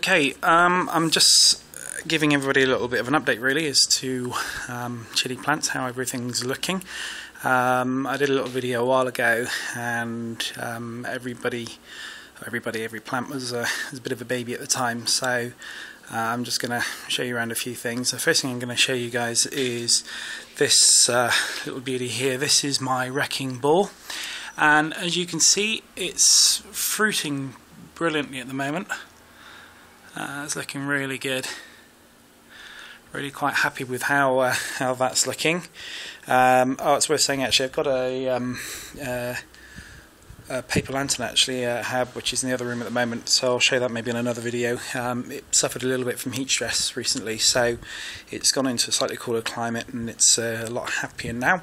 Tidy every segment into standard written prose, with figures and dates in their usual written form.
Okay, I'm just giving everybody a little bit of an update really as to chili plants, how everything's looking. I did a little video a while ago, and every plant was a bit of a baby at the time, so I'm just going to show you around a few things. The first thing I'm going to show you guys is this little beauty here. This is my wrecking ball, and as you can see, it's fruiting brilliantly at the moment. It's looking really good. Really quite happy with how that's looking. Oh, it's worth saying actually, I've got a paper lantern actually, Hab, which is in the other room at the moment, so I'll show that maybe in another video. It suffered a little bit from heat stress recently, so it's gone into a slightly cooler climate and it's a lot happier now.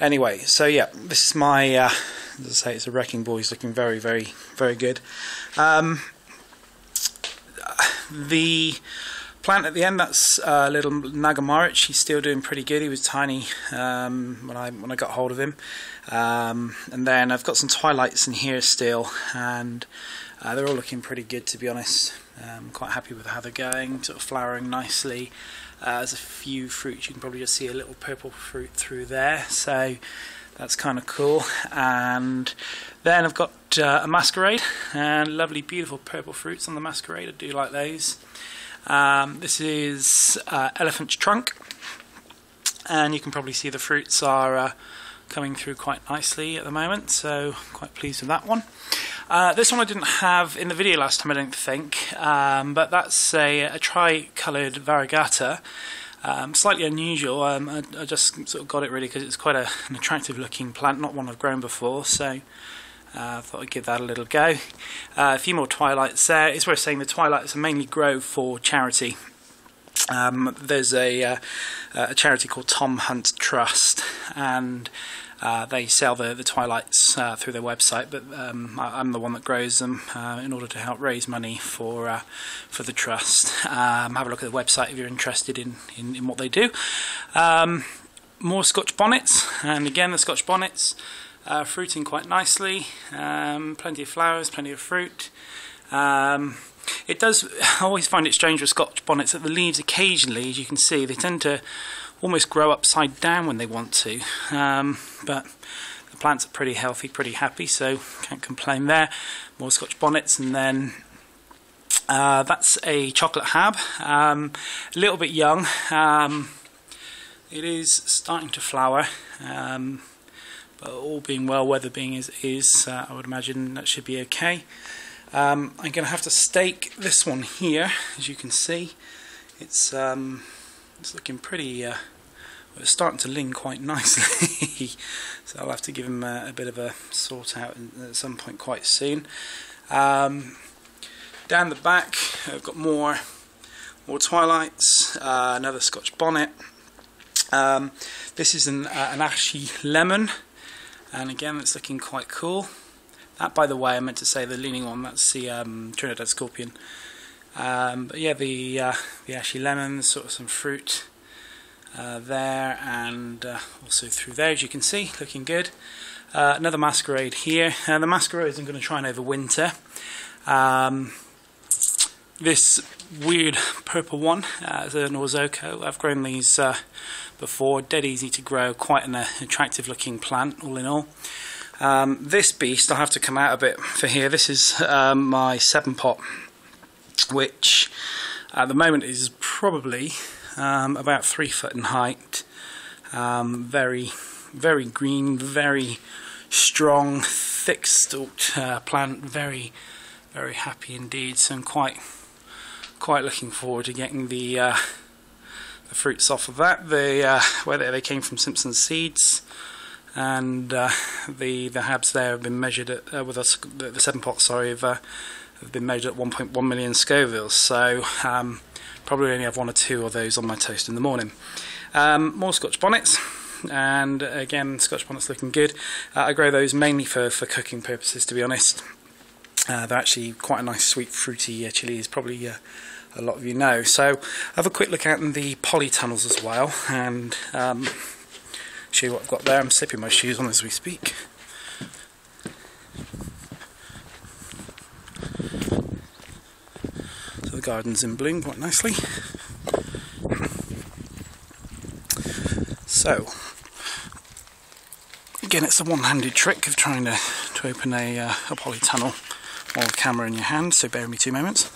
Anyway, so yeah, this is my, as I say, it's a wrecking ball. He's looking very, very, very good. The plant at the end, that's little Nagamorich. He's still doing pretty good. He was tiny when I got hold of him. And then I've got some Twilights in here still, and they're all looking pretty good, to be honest. I'm quite happy with how they're going, sort of flowering nicely. There's a few fruits. You can probably just see a little purple fruit through there, so that's kind of cool. And then I've got a Masquerade, and lovely beautiful purple fruits on the Masquerade. I do like those. This is Elephant's Trunk, and you can probably see the fruits are coming through quite nicely at the moment, so quite pleased with that one. This one I didn't have in the video last time, I don't think, but that's a tri-coloured Variegata. Slightly unusual. I just sort of got it really because it's quite an attractive looking plant, not one I've grown before, so I thought I'd give that a little go. A few more Twilights there. It's worth saying the Twilights are mainly grow for charity. There's a charity called Tom Hunt Trust, and they sell the Twilights through their website, but I'm the one that grows them in order to help raise money for the trust. Have a look at the website if you're interested in what they do. More Scotch Bonnets, and again the Scotch Bonnets fruiting quite nicely. Plenty of flowers, plenty of fruit. It does, I always find it strange with Scotch Bonnets that the leaves occasionally, as you can see, they tend to almost grow upside down when they want to, but the plants are pretty healthy, pretty happy, so can't complain there. More Scotch Bonnets, and then that's a chocolate Hab, a little bit young. It is starting to flower, but all being well, weather being as it is, I would imagine that should be okay. I'm going to have to stake this one here, as you can see. It's looking pretty, it's starting to ling quite nicely, so I'll have to give him a bit of a sort out at some point quite soon. Down the back I've got more Twilights, another Scotch Bonnet. This is an Aji Lemon, and again it's looking quite cool. That, by the way, I meant to say the leaning one, that's the Trinidad Scorpion. But yeah, the Aji Lemon, sort of some fruit there, and also through there, as you can see, looking good. Another Masquerade here. The Masquerades I'm going to try and overwinter. This weird purple one is an Orzoco. I've grown these before, dead easy to grow, quite an attractive looking plant all in all. This beast, I'll have to come out a bit for here. This is my 7-pot, which at the moment is probably about 3 foot in height. Very, very green, very strong, thick-stalked plant. Very, very happy indeed. So I'm quite looking forward to getting the fruits off of that. Whether they came from Simpson's seeds. And the Habs there have been measured at, with us, the 7-pot, sorry, have been measured at 1.1 million Scovilles, so probably only have 1 or 2 of those on my toast in the morning. More Scotch Bonnets, and again Scotch Bonnets looking good. I grow those mainly for cooking purposes, to be honest. They're actually quite a nice sweet fruity chilli, as probably a lot of you know. So have a quick look out in the polytunnels as well, and show you what I've got there. I'm slipping my shoes on as we speak. So garden's in bloom quite nicely. So, again, it's a one-handed trick of trying to open a polytunnel while the camera in your hand, so bear with me 2 moments.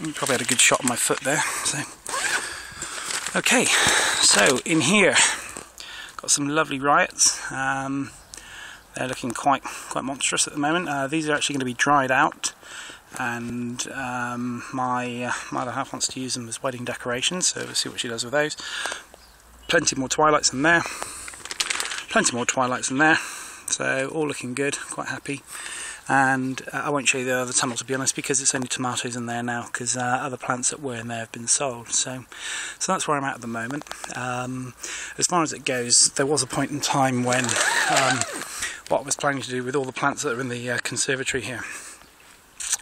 You probably had a good shot of my foot there. So, okay, so in here, got some lovely riots. They're looking quite monstrous at the moment. These are actually going to be dried out, and my other half wants to use them as wedding decorations, so we'll see what she does with those. Plenty more Twilights in there. Plenty more Twilights in there. So all looking good, quite happy. And I won't show you the other tunnel, to be honest, because it's only tomatoes in there now, because other plants that were in there have been sold. So that's where I'm at the moment. As far as it goes, there was a point in time when what I was planning to do with all the plants that are in the conservatory here,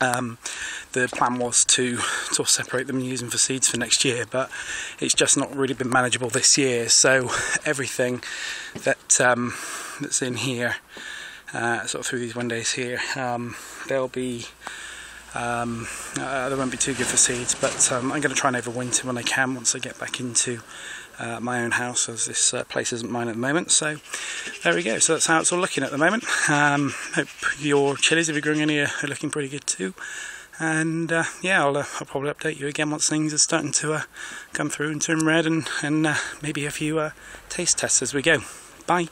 the plan was to sort of separate them and use them for seeds for next year, but it's just not really been manageable this year. So everything that's in here, sort of through these windows here, they'll be they won't be too good for seeds, but I'm going to try and overwinter when I can, once I get back into my own house, as this place isn't mine at the moment. So there we go. So that's how it's all looking at the moment. Hope your chilies, if you're growing any, are looking pretty good too. And yeah, I'll probably update you again once things are starting to come through and turn red, and maybe a few taste tests as we go. Bye.